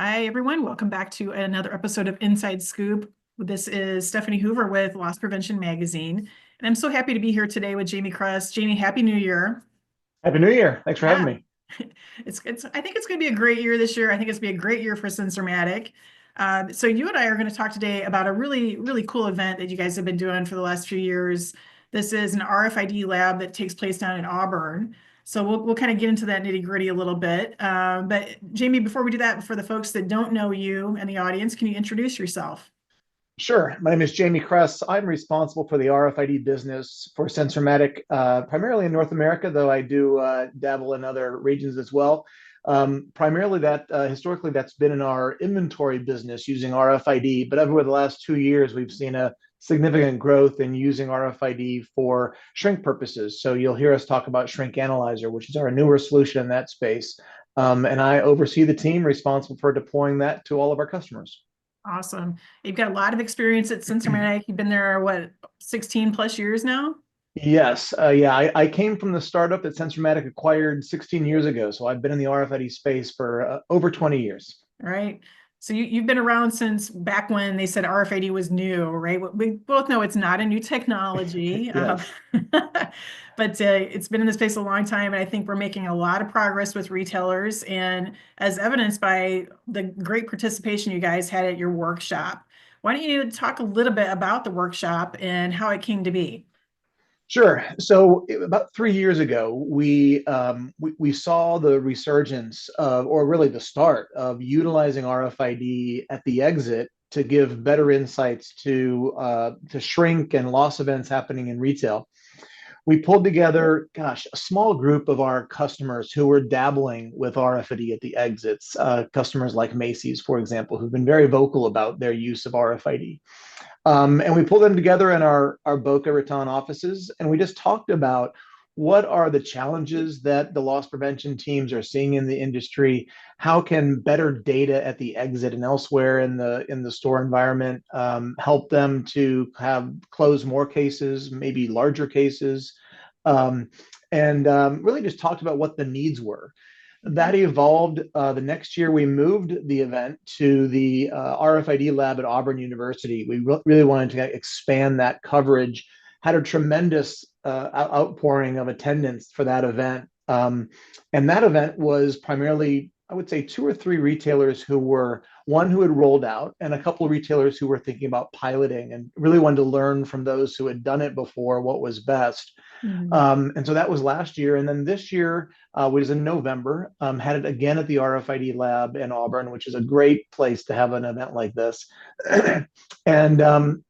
Hi, everyone. Welcome back to another episode of Inside Scoop. This is Stefanie Hoover with Loss Prevention Magazine. And I'm so happy to be here today with Jamie Kress. Jamie, Happy New Year. Happy New Year. Thanks for having Yeah, me. I think it's going to be a great year this year. I think it's going to be a great year for Sensormatic. So you and I are going to talk today about a really cool event that you guys have been doing for the last few years. This is an RFID lab that takes place down in Auburn. So we'll kind of get into that nitty gritty a little bit. But Jamie, before we do that, for the folks that don't know you and the audience, can you introduce yourself? Sure. My name is Jamie Kress. I'm responsible for the RFID business for Sensormatic, primarily in North America, though I do dabble in other regions as well. Primarily that historically that's been in our inventory business using RFID, but over the last 2 years, we've seen a significant growth in using RFID for shrink purposes. So you'll hear us talk about Shrink Analyzer, which is our newer solution in that space. And I oversee the team responsible for deploying that to all of our customers. Awesome. You've got a lot of experience at Sensormatic. You've been there, what, 16 plus years now? Yes, yeah, I came from the startup that Sensormatic acquired 16 years ago. So I've been in the RFID space for over 20 years. Right. So you've been around since back when they said RFID was new, right? We both know it's not a new technology, Yes. but it's been in the space a long time. And I think we're making a lot of progress with retailers, and as evidenced by the great participation you guys had at your workshop. Why don't you talk a little bit about the workshop and how it came to be? Sure. So about 3 years ago, we saw the resurgence of, or really the start of utilizing RFID at the exit to give better insights to shrink and loss events happening in retail. We pulled together, gosh, a small group of our customers who were dabbling with RFID at the exits. Customers like Macy's, for example, who've been very vocal about their use of RFID. And we pulled them together in our Boca Raton offices, and we just talked about what are the challenges that the loss prevention teams are seeing in the industry. How can better data at the exit and elsewhere in the store environment help them to have close more cases, maybe larger cases, um, and really just talked about what the needs were. That evolved. The next year, we moved the event to the RFID lab at Auburn University. We really wanted to expand that coverage, had a tremendous outpouring of attendance for that event. And that event was primarily, I would say, two or three retailers who were one who had rolled out, and a couple of retailers who were thinking about piloting and really wanted to learn from those who had done it before what was best. Mhm. And so that was last year. And then this year was in November, had it again at the RFID lab in Auburn, which is a great place to have an event like this. And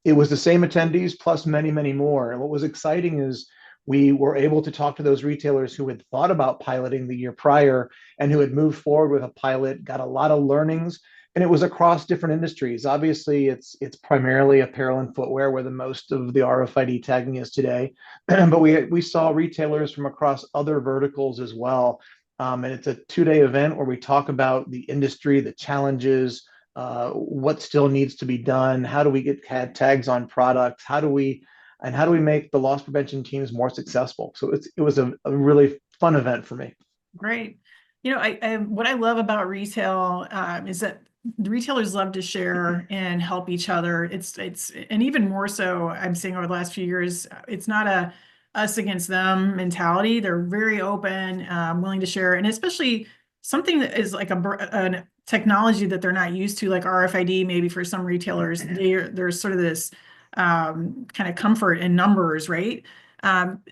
it was the same attendees plus many more. And what was exciting is we were able to talk to those retailers who had thought about piloting the year prior and who had moved forward with a pilot, got a lot of learnings, and it was across different industries. Obviously, it's primarily apparel and footwear where the most of the RFID tagging is today, but we saw retailers from across other verticals as well. And it's a 2 day event where we talk about the industry, the challenges, what still needs to be done, how do we get tags on products, how do we make the loss prevention teams more successful. So it was a really fun event for me. Great. What I love about retail is that the retailers love to share and help each other. And even more so, I'm seeing over the last few years, it's not a us against them mentality. They're very open, willing to share, and especially something that is like a technology that they're not used to, like RFID. Maybe for some retailers, there's sort of this kind of comfort in numbers, right?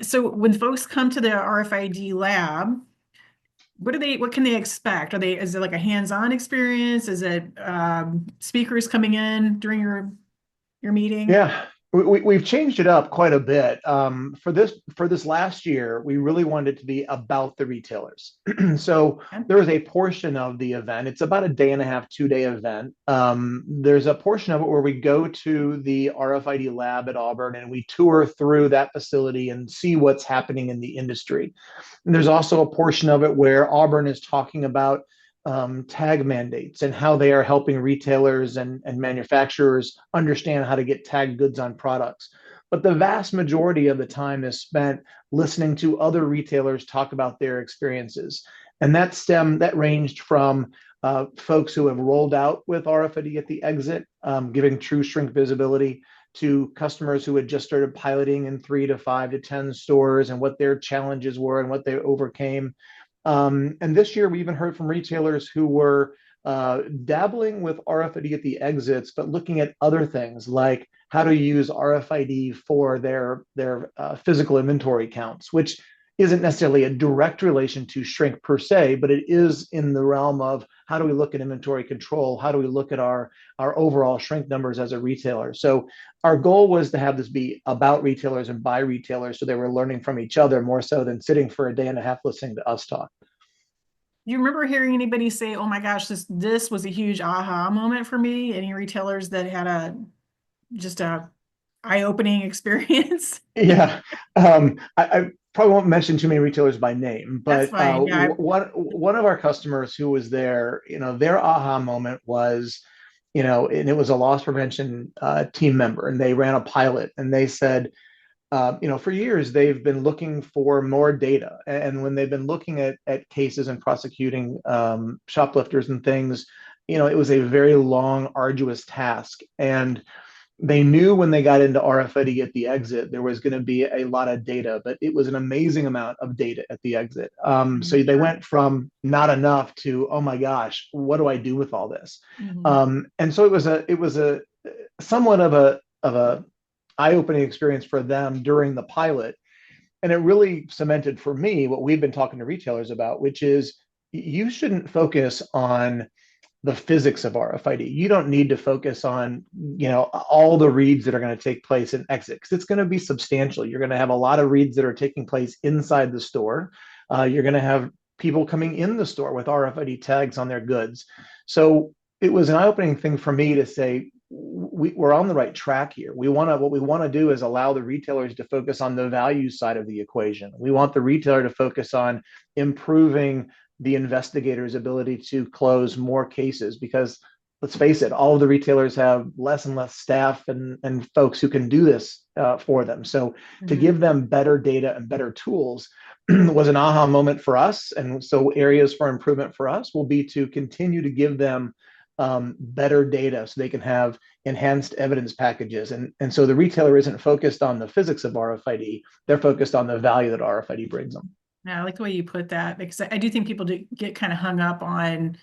So when folks come to the RFID lab, what can they expect? Is it like a hands-on experience? Is it speakers coming in during your meeting? Yeah, we've changed it up quite a bit. For this last year, we really wanted it to be about the retailers. So there is a portion of the event. It's about a day and a half, 2 day event. There's a portion of it where we go to the RFID lab at Auburn and we tour through that facility and see what's happening in the industry. And there's also a portion of it where Auburn is talking about tag mandates and how they are helping retailers and manufacturers understand how to get tagged goods on products. But the vast majority of the time is spent listening to other retailers talk about their experiences. And that ranged from folks who have rolled out with RFID at the exit, giving true shrink visibility, to customers who had just started piloting in 3 to 5 to 10 stores and what their challenges were and what they overcame. And this year, we even heard from retailers who were dabbling with RFID at the exits, but looking at other things like how to use RFID for their physical inventory counts, which isn't necessarily a direct relation to shrink per se, but it is in the realm of how do we look at inventory control? How do we look at our overall shrink numbers as a retailer? So our goal was to have this be about retailers and by retailers, so they were learning from each other more so than sitting for a day and a half listening to us talk. You remember hearing anybody say, "Oh my gosh, this was a huge aha moment for me"? Any retailers that had just a eye-opening experience? Yeah, I probably won't mention too many retailers by name, That's but fine. Yeah. one of our customers who was there, their aha moment was, and it was a loss prevention team member, and they ran a pilot, and they said, for years they've been looking for more data, and when they've been looking at cases and prosecuting shoplifters and things, it was a very long, arduous task, and they knew when they got into RFID at the exit, there was going to be a lot of data, but it was an amazing amount of data at the exit. So they Sure. went from not enough to, oh my gosh, what do I do with all this? Mhm. And so it was a somewhat of a eye-opening experience for them during the pilot. And it really cemented for me what we've been talking to retailers about, which is you shouldn't focus on the physics of RFID. You don't need to focus on, all the reads that are going to take place in exit, because it's going to be substantial. You're going to have a lot of reads that are taking place inside the store. You're going to have people coming in the store with RFID tags on their goods. So it was an eye-opening thing for me to say, we're on the right track here. What we want to do is allow the retailers to focus on the value side of the equation. We want the retailer to focus on improving the investigator's ability to close more cases, because let's face it, all of the retailers have less and less staff and folks who can do this for them. So to Mhm. give them better data and better tools was an aha moment for us. And so areas for improvement for us will be to continue to give them better data so they can have enhanced evidence packages. And so the retailer isn't focused on the physics of RFID, they're focused on the value that RFID brings them. Yeah, I like the way you put that, because I do think people do get kind of hung up on,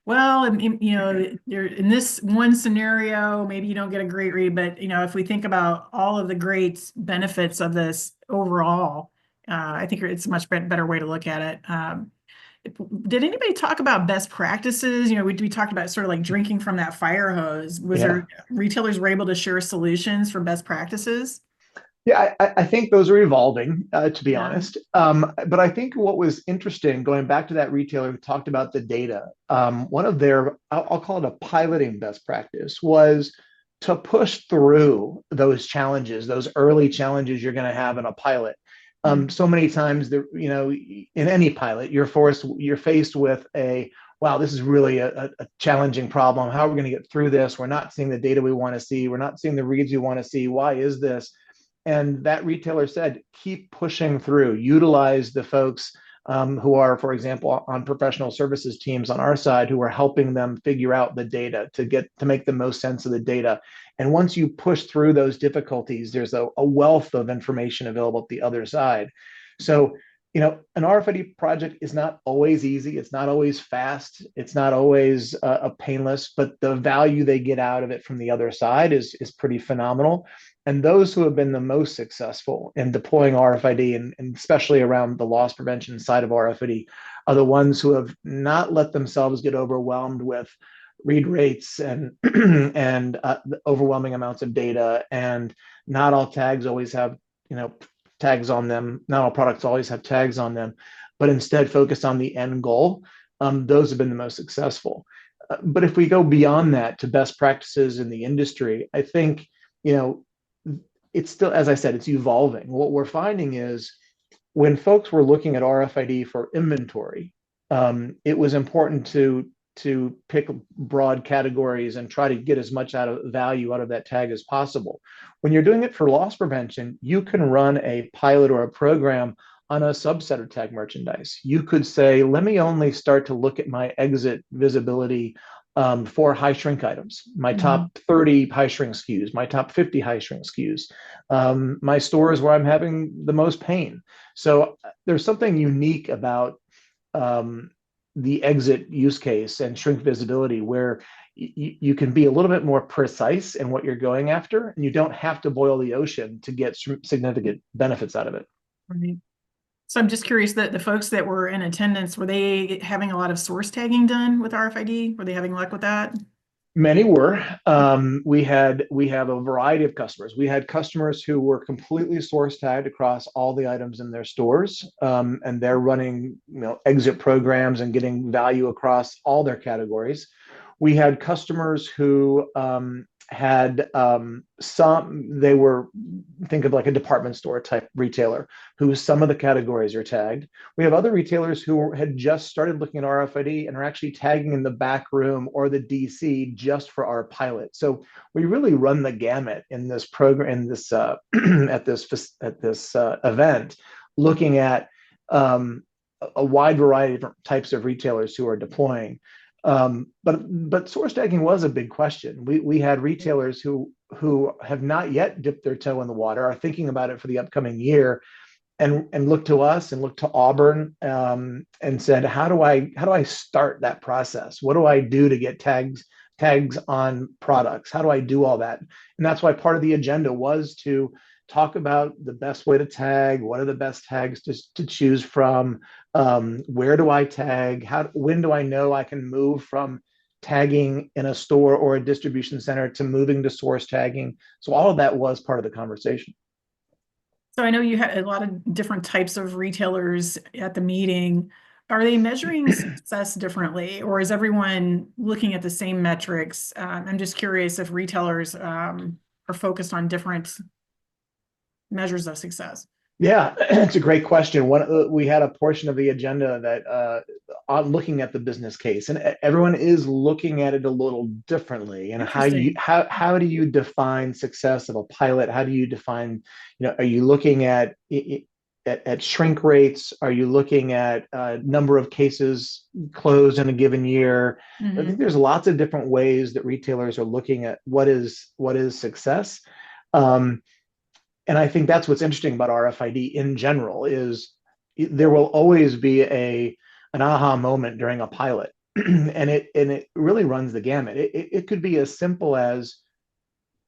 well, you're in this one scenario, maybe you don't get a great read, but if we think about all of the great benefits of this overall, I think it's a much better way to look at it. Did anybody talk about best practices? We talked about sort of like drinking from that fire hose. Was Yeah. there retailers were able to share solutions for best practices? Yeah, I think those are evolving, to be Yeah. honest. But I think what was interesting, going back to that retailer who talked about the data, one of their, I'll call it a piloting best practice, was to push through those challenges, those early challenges you're going to have in a pilot. Mhm. So many times, in any pilot, you're faced with wow, this is really a challenging problem. How are we going to get through this? We're not seeing the data we want to see. We're not seeing the reads we want to see. Why is this? And that retailer said, keep pushing through, utilize the folks who are, for example, on professional services teams on our side, who are helping them figure out the data to make the most sense of the data. And once you push through those difficulties, there's a wealth of information available at the other side. So, an RFID project is not always easy. It's not always fast. It's not always a painless, but the value they get out of it from the other side is pretty phenomenal. And those who have been the most successful in deploying RFID, and especially around the loss prevention side of RFID, are the ones who have not let themselves get overwhelmed with read rates and and overwhelming amounts of data. And not all tags always have, tags on them. Not all products always have tags on them, but instead focus on the end goal. Those have been the most successful. But if we go beyond that to best practices in the industry, I think, you know, it's still, as I said, it's evolving. What we're finding is when folks were looking at RFID for inventory, it was important to pick broad categories and try to get as much out of value out of that tag as possible. When you're doing it for loss prevention, you can run a pilot or a program on a subset of tag merchandise. You could say, let me only start to look at my exit visibility for high shrink items, my Mhm. top 30 high shrink SKUs, my top 50 high shrink SKUs, my stores where I'm having the most pain. So there's something unique about um, the exit use case and shrink visibility where you can be a little bit more precise in what you're going after, and you don't have to boil the ocean to get significant benefits out of it. Right. So I'm just curious that the folks that were in attendance, were they having a lot of source tagging done with RFID? Were they having luck with that? Many were. We have a variety of customers. We had customers who were completely source tagged across all the items in their stores, and they're running exit programs and getting value across all their categories. We had customers who had some. They were, think of like a department store type retailer who some of the categories are tagged. We have other retailers who had just started looking at RFID and are actually tagging in the back room or the DC just for our pilot. So we really run the gamut in this program, in this at this event, looking at a wide variety of different types of retailers who are deploying. But source tagging was a big question. We had retailers who have not yet dipped their toe in the water, are thinking about it for the upcoming year, and look to us and look to Auburn, and said, how do I start that process? What do I do to get tags on products? How do I do all that? And that's why part of the agenda was to talk about the best way to tag, what are the best tags to choose from, where do I tag, when do I know I can move from tagging in a store or a distribution center to moving to source tagging. So all of that was part of the conversation. So I know you had a lot of different types of retailers at the meeting. Are they measuring success differently, or is everyone looking at the same metrics? I'm just curious if retailers are focused on different measures of success. Yeah, it's a great question. We had a portion of the agenda that on looking at the business case, and everyone is looking at it a little differently. And Interesting. how do you define success of a pilot? How do you define, are you looking at shrink rates? Are you looking at number of cases closed in a given year? I think Hmm. there's lots of different ways that retailers are looking at what is success. Um, and I think that's what's interesting about RFID in general is there will always be an aha moment during a pilot, and it really runs the gamut. It could be as simple as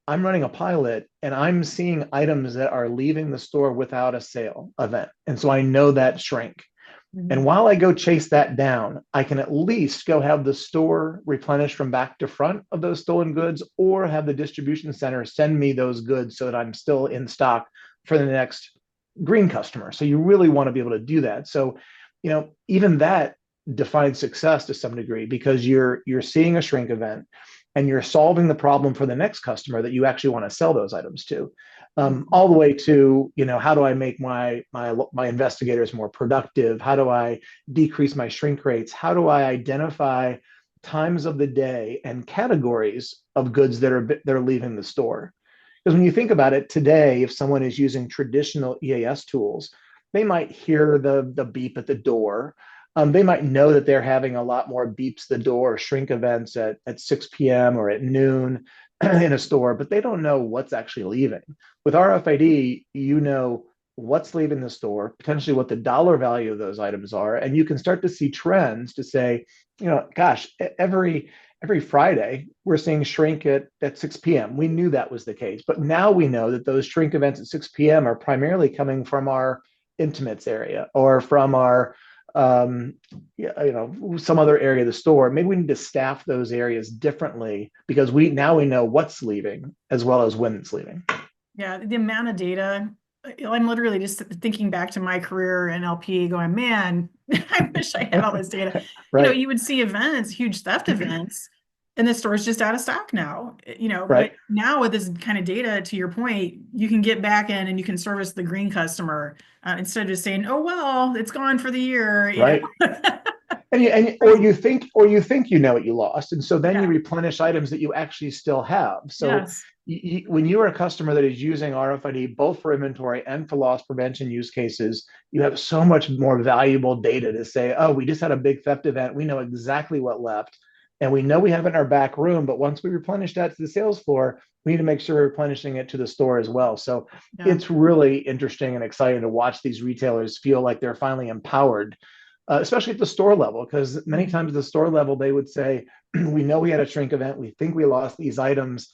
I'm running a pilot and I'm seeing items that are leaving the store without a sale event, and so I know that shrink. And Hmm. while I go chase that down, I can at least go have the store replenish from back to front of those stolen goods, or have the distribution center send me those goods so that I'm still in stock for the next green customer. So you really want to be able to do that. So, even that defines success to some degree because you're seeing a shrink event and you're solving the problem for the next customer that you actually want to sell those items to. All the way to how do I make my investigators more productive? How do I decrease my shrink rates? How do I identify times of the day and categories of goods that are leaving the store? Because when you think about it today, if someone is using traditional EAS tools, they might hear the beep at the door. They might know that they're having a lot more beeps the door shrink events at 6 p.m. or at noon in a store, but they don't know what's actually leaving. With RFID, you know what's leaving the store, potentially what the dollar value of those items are, and you can start to see trends to say, gosh, every Friday we're seeing shrink at 6 p.m. We knew that was the case, but now we know that those shrink events at 6 p.m. are primarily coming from our intimates area or from our some other area of the store. Maybe we need to staff those areas differently because we know what's leaving as well as when it's leaving. Yeah, the amount of data. I'm literally just thinking back to my career in LP, going, man, I wish I had all this data. Right. You would see events, huge theft events, and the store's just out of stock now. But Right. now with this kind of data, to your point, you can get back in and you can service the green customer instead of just saying, "Oh well, it's gone for the year." Right. Or you think you know what you lost, and so then you Yeah. replenish items that you actually still have. So Yes. when you are a customer that is using RFID both for inventory and for loss prevention use cases, you have so much more valuable data to say, oh, we just had a big theft event. We know exactly what left. And we know we have it in our back room, but once we replenish that to the sales floor, we need to make sure we're replenishing it to the store as well. So Yeah. it's really interesting and exciting to watch these retailers feel like they're finally empowered, especially at the store level, because many times at the store level, they would say, we know we had a shrink event. We think we lost these items.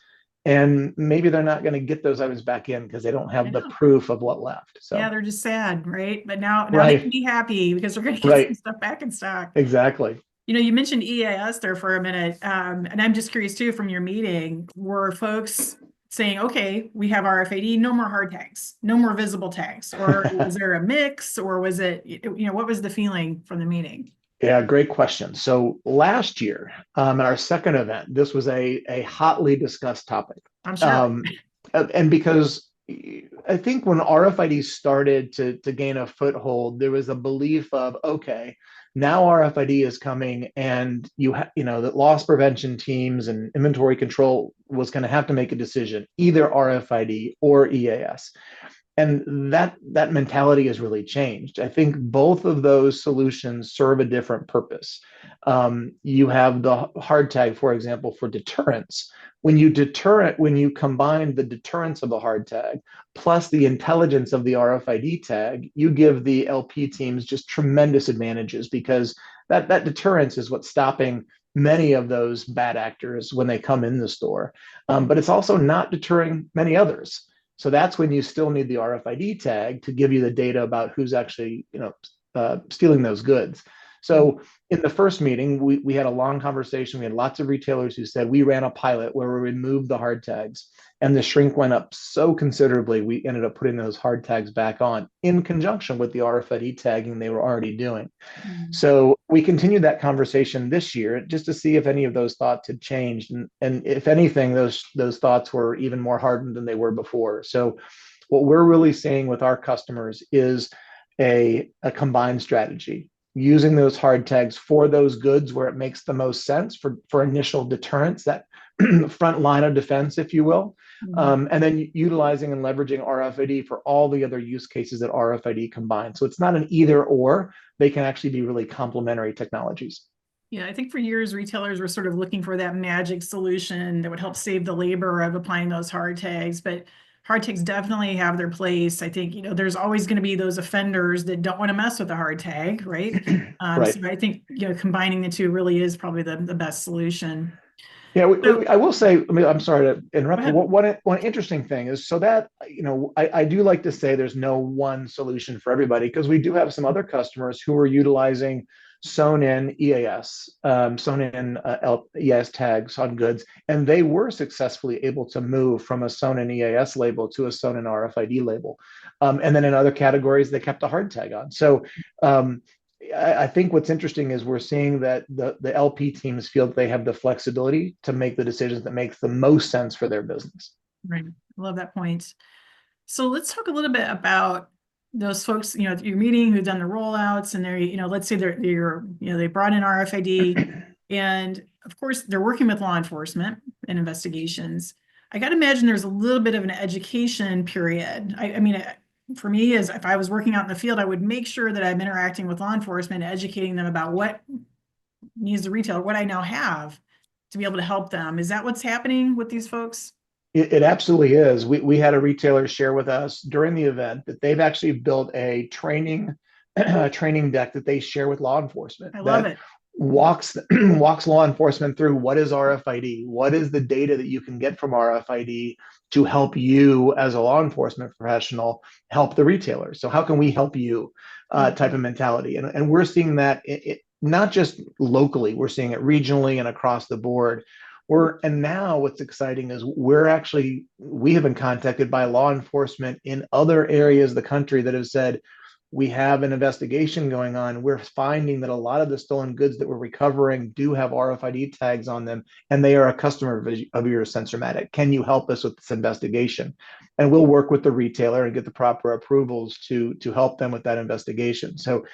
And maybe they're not going to get those items back in because they don't I have the know. proof of what left. Yeah, So, they're just sad, right? But now they can right, be happy because they're going to get some right, stuff back in stock. exactly. You mentioned EAS there for a minute, and I'm just curious too, from your meeting, were folks saying, okay, we have RFID, no more hard tags, no more visible tags, or was there a mix, or was it, what was the feeling from the meeting? Yeah, great question. So last year, at our second event, this was a hotly discussed topic. I'm sure. Um, and because I think when RFID started to gain a foothold, there was a belief of, okay, now RFID is coming, and that loss prevention teams and inventory control was going to have to make a decision, either RFID or EAS. And that mentality has really changed. I think both of those solutions serve a different purpose. You have the hard tag, for example, for deterrence. When you combine the deterrence of the hard tag plus the intelligence of the RFID tag, you give the LP teams just tremendous advantages, because that deterrence is what's stopping many of those bad actors when they come in the store. But it's also not deterring many others. So that's when you still need the RFID tag to give you the data about who's actually, stealing those goods. So in the first meeting, we had a long conversation. We had lots of retailers who said we ran a pilot where we removed the hard tags, and the shrink went up so considerably. We ended up putting those hard tags back on in conjunction with the RFID tagging they were already doing. Mm. So we continued that conversation this year just to see if any of those thoughts had changed, and if anything, those thoughts were even more hardened than they were before. So what we're really seeing with our customers is a combined strategy, using those hard tags for those goods where it makes the most sense for initial deterrence, that front line of defense, if you will. And then utilizing and leveraging RFID for all the other use cases that RFID combines. So it's not an either or, they can actually be really complementary technologies. Yeah, I think for years retailers were sort of looking for that magic solution that would help save the labor of applying those hard tags, but hard tags definitely have their place. I think, there's always going to be those offenders that don't want to mess with the hard tag, right? So Right. I think, combining the two really is probably the best solution. Yeah, So I will say, I mean, I'm sorry to go interrupt, but ahead. one interesting thing is, so that, I do like to say there's no one solution for everybody, because we do have some other customers who are utilizing sewn in EAS, sewn in EAS tags on goods, and they were successfully able to move from a sewn in EAS label to a sewn in RFID label. And then in other categories, they kept a hard tag on. So, I think what's interesting is we're seeing that the LP teams feel that they have the flexibility to make the decisions that makes the most sense for their business. Right. I love that point. So let's talk a little bit about those folks, at your meeting who've done the rollouts, and they're, let's say they brought in RFID, and of course they're working with law enforcement and investigations. I got to imagine there's a little bit of an education period. I mean, for me, is if I was working out in the field, I would make sure that I'm interacting with law enforcement, educating them about what needs the retailer, what I now have to be able to help them. Is that what's happening with these folks? It absolutely is. We had a retailer share with us during the event that they've actually built a training training deck that they share with law enforcement I love that it. walks law enforcement through what is RFID, what is the data that you can get from RFID to help you as a law enforcement professional help the retailer. So how can we help you, type of mentality, and we're seeing that not just locally, we're seeing it regionally and across the board. And now what's exciting is we have been contacted by law enforcement in other areas of the country that have said, we have an investigation going on. We're finding that a lot of the stolen goods that we're recovering do have RFID tags on them, and they are a customer of your Sensormatic. Can you help us with this investigation? And we'll work with the retailer and get the proper approvals to help them with that investigation. So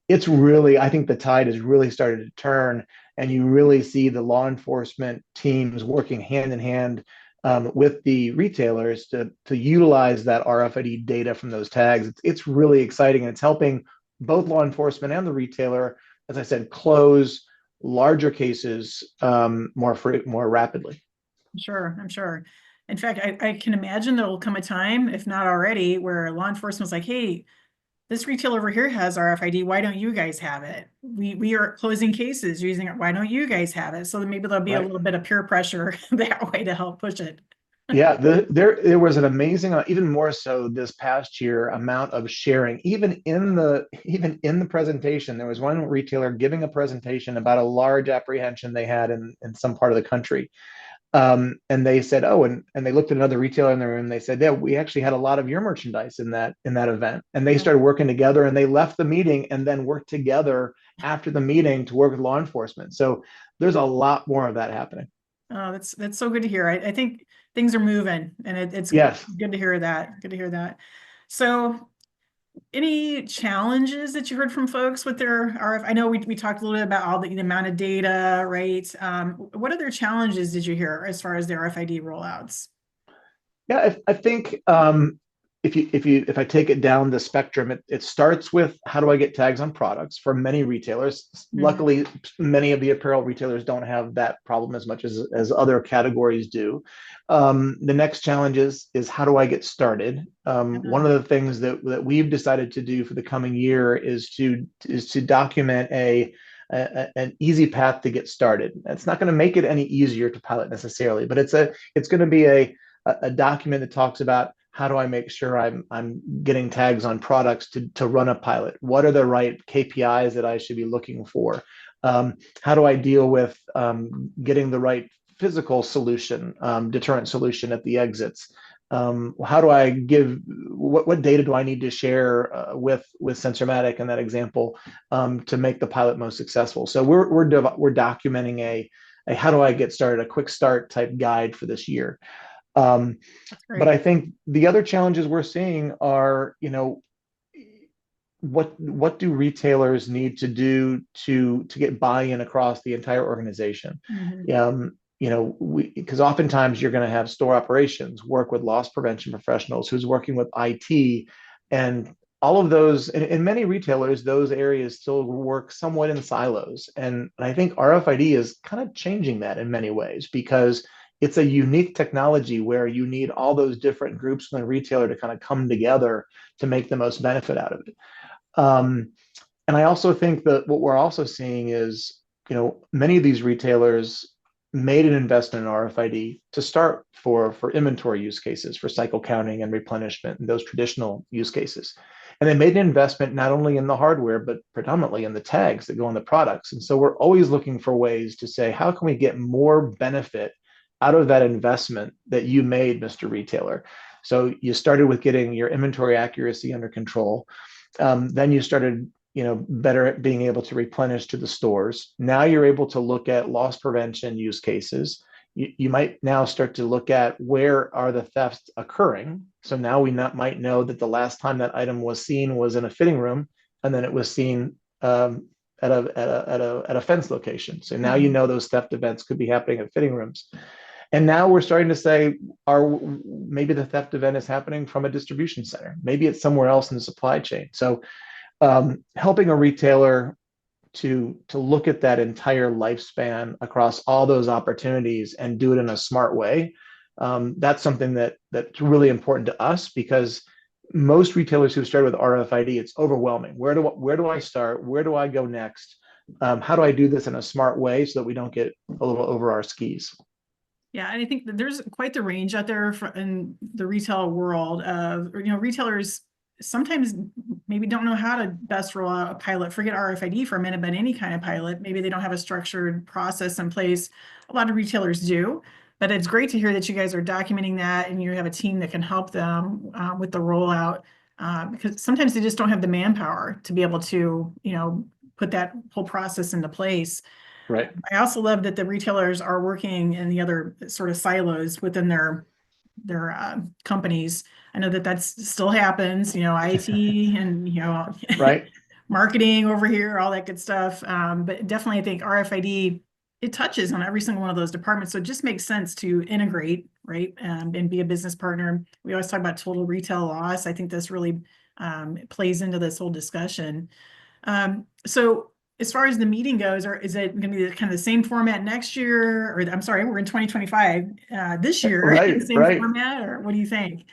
it's really, I think the tide has really started to turn, and you really see the law enforcement teams working hand in hand with the retailers to utilize that RFID data from those tags. It's really exciting, and it's helping both law enforcement and the retailer, as I said, close larger cases more rapidly. Sure, I'm sure. In fact, I can imagine there will come a time, if not already, where law enforcement's like, hey, this retailer over here has RFID. Why don't you guys have it? We are closing cases using it. Why don't you guys have it? So maybe there'll be a Right. little bit of peer pressure that way to help push it. Yeah, there was an amazing, even more so this past year, amount of sharing. Even in the presentation, there was one retailer giving a presentation about a large apprehension they had in some part of the country. And they said, oh, and they looked at another retailer in the room. They said, yeah, we actually had a lot of your merchandise in that event. And they Yeah. started working together, and they left the meeting and then worked together after the meeting to work with law enforcement. So there's a lot more of that happening. Oh, that's so good to hear. I think things are moving, and it's Yes. good to hear that. Good to hear that. So, any challenges that you heard from folks with their RF? I know we talked a little bit about all the amount of data, right? What other challenges did you hear as far as the RFID rollouts? Yeah, I think if I take it down the spectrum, it starts with how do I get tags on products for many retailers. Mhm. Luckily, many of the apparel retailers don't have that problem as much as other categories do. The next challenge is how do I get started? One of the things that we've decided to do for the coming year is to document an easy path to get started. It's not going to make it any easier to pilot necessarily, but it's going to be a document that talks about how do I make sure I'm getting tags on products to run a pilot? What are the right KPIs that I should be looking for? How do I deal with getting the right physical solution, deterrent solution at the exits? How do I give what data do I need to share with Sensormatic in that example to make the pilot most successful? So we're documenting a how do I get started, a quick start type guide for this year. Um, That's but great. I think the other challenges we're seeing are, what do retailers need to do to get buy-in across the entire organization? Mhm. Because oftentimes you're going to have store operations work with loss prevention professionals who's working with IT, and all of those in many retailers, those areas still work somewhat in silos. And I think RFID is kind of changing that in many ways because it's a unique technology where you need all those different groups in the retailer to kind of come together to make the most benefit out of it. Um, and I also think that what we're also seeing is, many of these retailers made an investment in RFID to start for inventory use cases, for cycle counting and replenishment, and those traditional use cases. And they made an investment not only in the hardware, but predominantly in the tags that go on the products. And so we're always looking for ways to say, how can we get more benefit out of that investment that you made, Mr. Retailer? So you started with getting your inventory accuracy under control. Then you started, better at being able to replenish to the stores. Now you're able to look at loss prevention use cases. You might now start to look at where are the thefts occurring. So now we might know that the last time that item was seen was in a fitting room, and then it was seen at a fence location. So now you Mhm. know those theft events could be happening at fitting rooms. And now we're starting to say, maybe the theft event is happening from a distribution center. Maybe it's somewhere else in the supply chain. So helping a retailer to look at that entire lifespan across all those opportunities and do it in a smart way. That's something that's really important to us because most retailers who started with RFID, it's overwhelming. Where do I start? Where do I go next? How do I do this in a smart way so that we don't get a little over our skis? Yeah, and I think that there's quite the range out there in the retail world of, retailers sometimes maybe don't know how to best roll out a pilot. Forget RFID for a minute, but any kind of pilot. Maybe they don't have a structured process in place. A lot of retailers do, but it's great to hear that you guys are documenting that and you have a team that can help them with the rollout because sometimes they just don't have the manpower to be able to, put that whole process into place. Right. I also love that the retailers are working in the other sort of silos within their companies. I know that that's still happens, IT and Right. marketing over here, all that good stuff. But definitely, I think RFID it touches on every single one of those departments, so it just makes sense to integrate right? And be a business partner. We always talk about total retail loss. I think this really plays into this whole discussion. So as far as the meeting goes, is it going to be kind of the same format next year? Or I'm sorry, we're in 2025 this year, Right, the same right. format, or what do you think?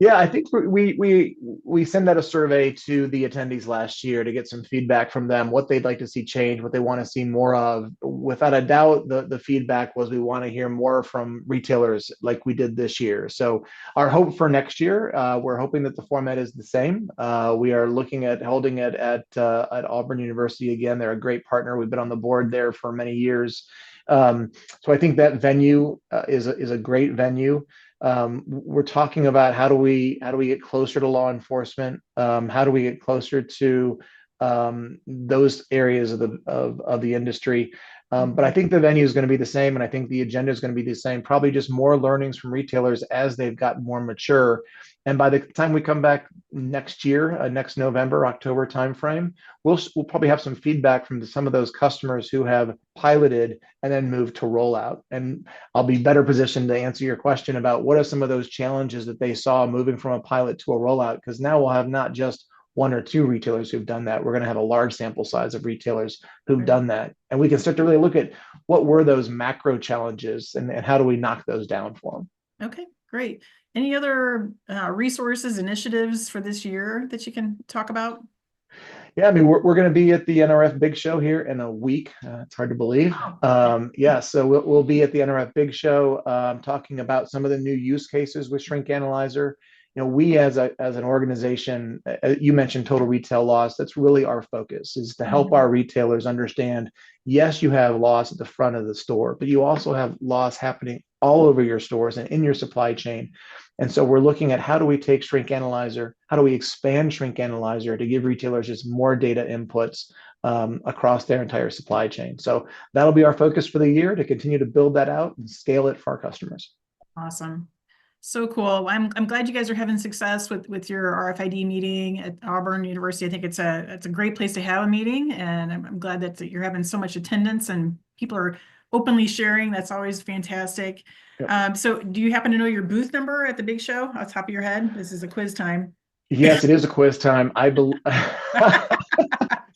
Yeah, I think we send out a survey to the attendees last year to get some feedback from them, what they'd like to see change, what they want to see more of. Without a doubt, the feedback was we want to hear more from retailers like we did this year. So our hope for next year, we're hoping that the format is the same. We are looking at holding it at Auburn University again. They're a great partner. We've been on the board there for many years. So I think that venue is a great venue. We're talking about how do we get closer to law enforcement? How do we get closer to those areas of the industry? But I think the venue is going to be the same, and I think the agenda is going to be the same. Probably just more learnings from retailers as they've gotten more mature. And by the time we come back next year, next November, October timeframe, we'll probably have some feedback from some of those customers who have piloted and then moved to rollout. And I'll be better positioned to answer your question about what are some of those challenges that they saw moving from a pilot to a rollout, because now we'll have not just one or two retailers who've done that. We're going to have a large sample size of retailers who've done that. And we can start to really look at what were those macro challenges and how do we knock those down for them. Okay, great. Any other resources, initiatives for this year that you can talk about? Yeah, I mean, we're going to be at the NRF Big Show here in a week. It's hard to believe. Yeah, so we'll be at the NRF Big Show talking about some of the new use cases with Shrink Analyzer. You know, we as an organization, you mentioned total retail loss. That's really our focus, is to help our retailers understand, yes, you have loss at the front of the store, but you also have loss happening all over your stores and in your supply chain. And so we're looking at how do we take Shrink Analyzer, how do we expand Shrink Analyzer to give retailers just more data inputs across their entire supply chain. So that'll be our focus for the year, to continue to build that out and scale it for our customers. Awesome. So cool. I'm glad you guys are having success with your RFID meeting at Auburn University. I think it's a great place to have a meeting, and I'm glad that you're having so much attendance and people are openly sharing. That's always fantastic. Yep. So do you happen to know your booth number at the big show off the top of your head? This is a quiz time. Yes, it is a quiz time. I believe.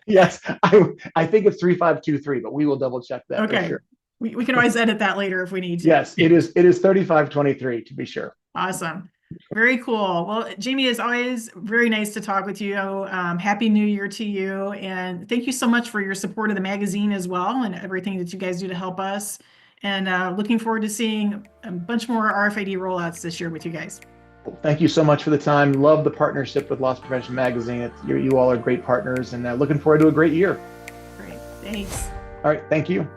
Yes, I think it's 3523, but we will double check that. Okay. For sure. We can always edit that later if we need to. Yes, it is 3523 to be sure. Awesome. Very cool. Well, Jamie, as always, very nice to talk with you. Happy New Year to you. And thank you so much for your support of the magazine as well, and everything that you guys do to help us. And looking forward to seeing a bunch more RFID rollouts this year with you guys. Thank you so much for the time. Love the partnership with Loss Prevention Magazine. You all are great partners, and looking forward to a great year. Great. Thanks. All right. Thank you.